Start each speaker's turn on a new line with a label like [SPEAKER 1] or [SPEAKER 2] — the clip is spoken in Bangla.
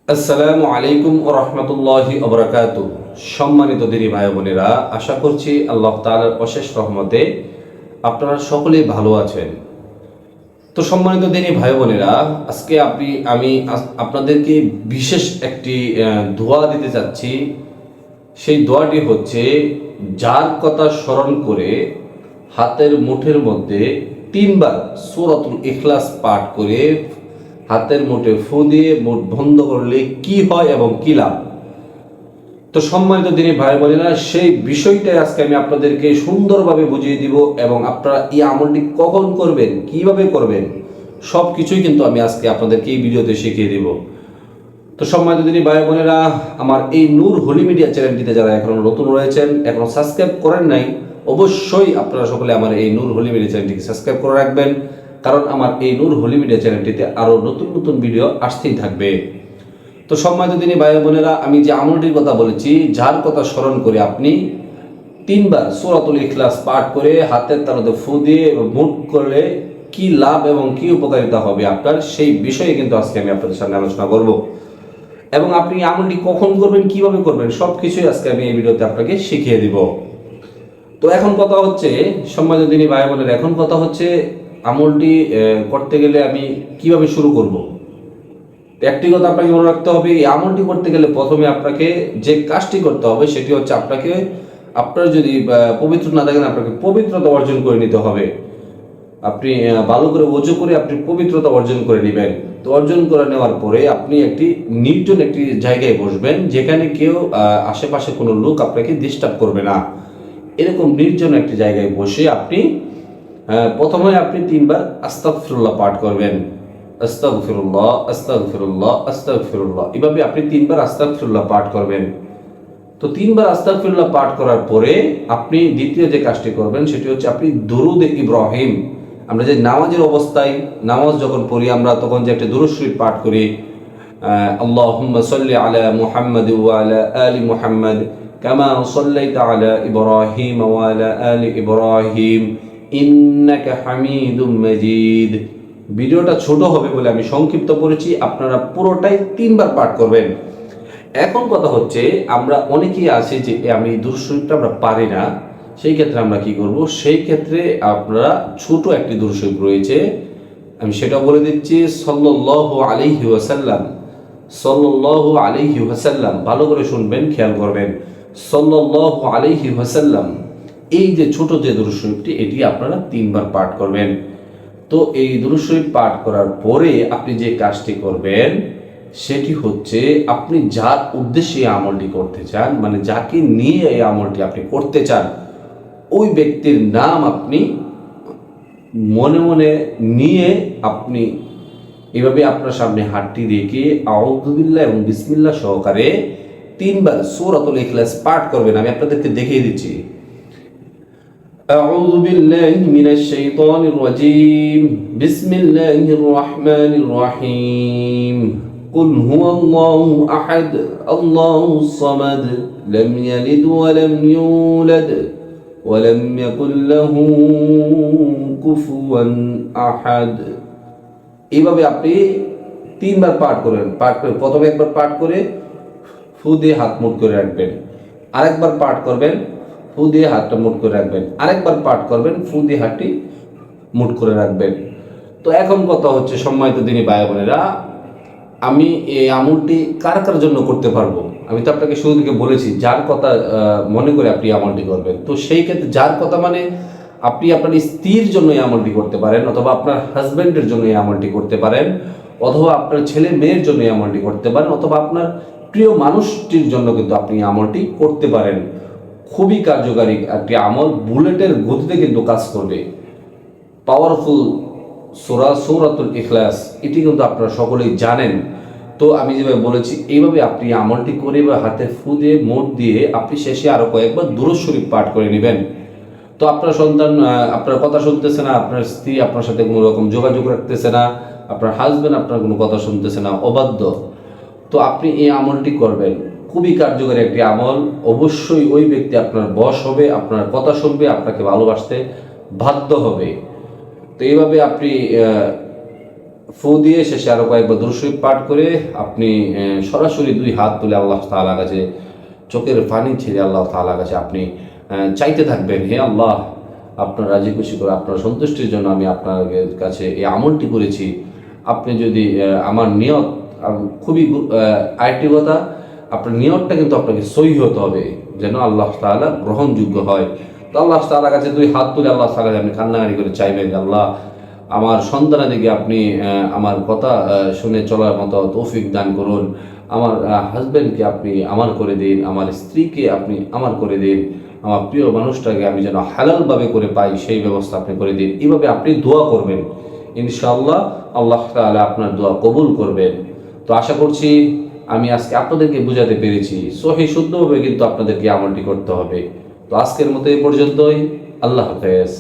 [SPEAKER 1] আসসালামু আলাইকুম ওয়া রাহমাতুল্লাহি ওয়া বারাকাতুহু। সম্মানিত দিনী ভাই বোনেরা, আশা করছি আল্লাহ তাআলার অশেষ রহমতে আপনারা সকলেই ভালো আছেন। তো সম্মানিত দিনী ভাই বোনেরা, আজকে আমি আপনাদেরকে বিশেষ একটি দোয়া দিতে চাচ্ছি। সেই দোয়াটি হচ্ছে, যার কথা স্মরণ করে হাতের মুঠের মধ্যে 3 বার সূরাতুল ইখলাস পাঠ করে হাতের মুঠে ফু দিয়ে মুঠ বন্ধ করলে কি হয় এবং কি লাভ। তো সম্মানিত দিনী ভাই বোনেরা, সেই বিষয়টাই আজকে আমি আপনাদেরকে সুন্দরভাবে বুঝিয়ে দিব এবং আপনারা এই আমলটি কখন করবেন, কিভাবে করবেন, সব কিছুই কিন্তু আমি আজকে আপনাদেরকে এই ভিডিওতে শিখিয়ে দিব। তো সম্মানিত দিনী ভাই বোনেরা, আমার এই নূর হোলি মিডিয়া চ্যানেলটিতে যারা এখনো নতুন রয়েছেন, এখনো সাবস্ক্রাইব করেন নাই, অবশ্যই আপনারা সকলে আমার এই নূর হোলি মিডিয়া চ্যানেলটিকে সাবস্ক্রাইব করে রাখবেন, কারণ আমার এই নূর হোলি মিডিয়া চ্যানেলটিতে আরও নতুন নতুন ভিডিও আসতেই থাকবে। তো সম্মানিত দিনী ভাই বোনেরা, আমি যে আমলটির কথা বলেছি, যার কথা স্মরণ করে আপনি 3 বার সূরাতুল ইখলাস পাঠ করে হাতের তালুতে ফু দিয়ে মুঠ করলে কি লাভ এবং কি উপকারিতা হবে আপনার, সেই বিষয়ে কিন্তু আজকে আমি আপনাদের সামনে আলোচনা করব। এবং আপনি আমলটি কখন করবেন, কিভাবে করবেন, সব কিছুই আজকে আমি এই ভিডিওতে আপনাকে শিখিয়ে দিব। তো এখন কথা হচ্ছে, সম্মানিত দিনী ভাই বোনেরা, এখন কথা হচ্ছে আমলটি করতে গেলে আমি কিভাবে শুরু করব। একটি কথা আপনাকে মনে রাখতে হবে, এই আমলটি করতে গেলে প্রথমে আপনাকে যে কাজটি করতে হবে সেটি হচ্ছে, আপনার যদি পবিত্র না থাকেন, আপনাকে পবিত্রতা অর্জন করে নিতে হবে। আপনি ভালো করে ওযু করে আপনি পবিত্রতা অর্জন করে নেবেন। তো অর্জন করে নেওয়ার পরে আপনি একটি নির্জন একটি জায়গায় বসবেন, যেখানে কেউ আশেপাশে কোনো লোক আপনাকে ডিস্টার্ব করবে না। এরকম নির্জন একটি জায়গায় বসে আপনি প্রথমে আপনি 3 বার আস্তাগফিরুল্লাহ পাঠ করবেন। আস্তাগফিরুল্লাহ, আস্তাগফিরুল্লাহ, আস্তাগফিরুল্লাহ, এভাবে আপনি 3 বার আস্তাগফিরুল্লাহ পাঠ করবেন। তো 3 বার আস্তাগফিরুল্লাহ পাঠ করার পরে আপনি দ্বিতীয় যে কাজটি করবেন সেটি হচ্ছে, আপনি দুরুদ ইব্রাহিম, আমরা যে নামাজের অবস্থায় নামাজ যখন পড়ি আমরা তখন যে একটা দুরূদ শরীফ পাঠ করি, আল্লাহুম্মা সাল্লি আলা মুহাম্মাদ ওয়া আলা আলি মুহাম্মাদ কামা সাল্লাইতা আলা ইব্রাহিম ওয়া আলা আলি ইব্রাহিম ইন্নাকা হামিদুম মাজিদ। ভিডিওটা ছোট হবে বলে আমি সংক্ষিপ্ত করেছি, আপনারা পুরোটাই 3 বার পাঠ করবেন। এখন কথা হচ্ছে, আমরা অনেকেই আছি যে আমি দুরূদ শরীফটা আমরা পারি না, সেই ক্ষেত্রে আমরা কি করব, সেই ক্ষেত্রে আপনারা ছোট একটি দুরূদ শরীফ রয়েছে, আমি সেটা বলে দিচ্ছি। সাল্লাল্লাহু আলাইহি ওয়াসাল্লাম, সাল্লাল্লাহু আলাইহি ওয়াসাল্লাম, ভালো করে শুনবেন, খেয়াল করবেন। সাল্লাল্লাহু আলাইহি ওয়াসাল্লাম, এই যে ছোট যে দুরূদ শরীফটি, এটি আপনারা 3 বার পাঠ করবেন। তো এই দুরূদ শরীফ পাঠ করার পরে আপনি যে কাজটি করবেন সেটি হচ্ছে, আপনি যার উদ্দেশ্যে এই আমলটি করতে চান, মানে যাকে নিয়ে এই আমলটি আপনি করতে চান, ওই ব্যক্তির নাম আপনি মনে মনে নিয়ে আপনি এভাবে আপনার সামনে হাতটি রেখে আউযু বিল্লাহ এবং বিসমিল্লাহ সহকারে 3 বার সূরাতুল ইখলাস পাঠ করবেন। আমি আপনাদেরকে দেখিয়ে দিচ্ছি। আউযু বিল্লাহি মিনাশ শাইতানির রাজীম, বিসমিল্লাহির রহমানির রহিম। قل هو الله أحد الله الصمد لم يلد ولم يولد ولم يكن له كفوا أحد। এইভাবে আপনি 3 বার পাঠ করেন। পাঠ করে প্রথমে একবার পাঠ করে ফু দিয়ে হাত মুঠ করে রাখবেন, আরেকবার পাঠ করবেন, ফু দিয়ে হাতটা মুঠ করে রাখবেন, আরেকবার পাঠ করবেন, ফু দিয়ে হাতটি মুঠ করে রাখবেন। তো এখন কথা হচ্ছে, সম্মানিত দিনী ভাই বোনেরা, আমি এই আমলটি কার কার জন্য করতে পারবো। আমি তো আপনাকে শুরু থেকে বলেছি, যার কথা মনে করে আপনি আমলটি করবেন। তো সেই ক্ষেত্রে যার কথা মানে আপনি আপনার স্ত্রীর জন্য এই আমলটি করতে পারেন, অথবা আপনার হাজব্যান্ডের জন্য এই আমলটি করতে পারেন, অথবা আপনার ছেলে মেয়ের জন্য এই আমলটি করতে পারেন, অথবা আপনার প্রিয় মানুষটির জন্য কিন্তু আপনি এই আমলটি করতে পারেন। খুবই কার্যকারী একটি আমল, বুলেটের গতিতে কিন্তু কাজ করবে। পাওয়ারফুল সূরাতুল ইখলাস, এটি কিন্তু আপনারা সকলেই জানেন। তো আমি যেভাবে বলেছি এইভাবে আপনি আমলটি করে বা হাতে ফু দিয়ে মোট দিয়ে আপনি শেষে আরো কয়েকবার দুরূদ শরীফ পাঠ করে নেবেন। তো আপনার সন্তান আপনার কথা শুনতেছে না, আপনার স্ত্রী আপনার সাথে কোনো রকম যোগাযোগ রাখতেছে না, আপনার হাজবেন্ড আপনার কোনো কথা শুনতেছে না, অবাধ্য, তো আপনি এই আমলটি করবেন। খুবই কার্যকরী একটি আমল। অবশ্যই ওই ব্যক্তি আপনার বশ হবে, আপনার কথা শুনবে, আপনাকে ভালোবাসতে বাধ্য হবে। তো এইভাবে আপনি ফু দিয়ে শেষে আরো কয়েকবার দুরূদ শরীফ পাঠ করে আপনি সরাসরি দুই হাত তুলে আল্লাহ তাআলার কাছে চোখের পানি ছেড়ে আল্লাহ তাআলার কাছে আপনি চাইতে থাকবেন, হে আল্লাহ, আপনার রাজি খুশি করে আপনার সন্তুষ্টির জন্য আমি আপনার কাছে এই আমলটি করেছি। আপনি যদি আমার নিয়ত খুবই আরেকটি কথা, আপনার নিয়তটা কিন্তু আপনাকে সহি হতে হবে, যেন আল্লাহ তাআলা গ্রহণযোগ্য হয়। তো আল্লাহ তাআলার কাছে দুই হাত তুলে আল্লাহ তাআলার আপনি কান্নাকাটি করে চাইবেন যে আল্লাহ, আমার সন্তানাদিকে আপনি আমার কথা শুনে চলার মতো তৌফিক দান করুন, আমার হাজব্যান্ডকে আপনি আমার করে দিন, আমার স্ত্রীকে আপনি আমার করে দিন, আমার প্রিয় মানুষটাকে আমি যেন হালালভাবে করে পাই সেই ব্যবস্থা আপনি করে দিন। এইভাবে আপনি দোয়া করবেন, ইনশাআল্লাহ আল্লাহ তাআলা আপনার দোয়া কবুল করবেন। তো আশা করছি আমি আজকে আপনাদেরকে বুঝাতে পেরেছি, সহি শুদ্ধভাবে কিন্তু আপনাদেরকে আমলটি করতে হবে। তো আজকের মতো এই পর্যন্তই, আল্লাহ হাফেজ।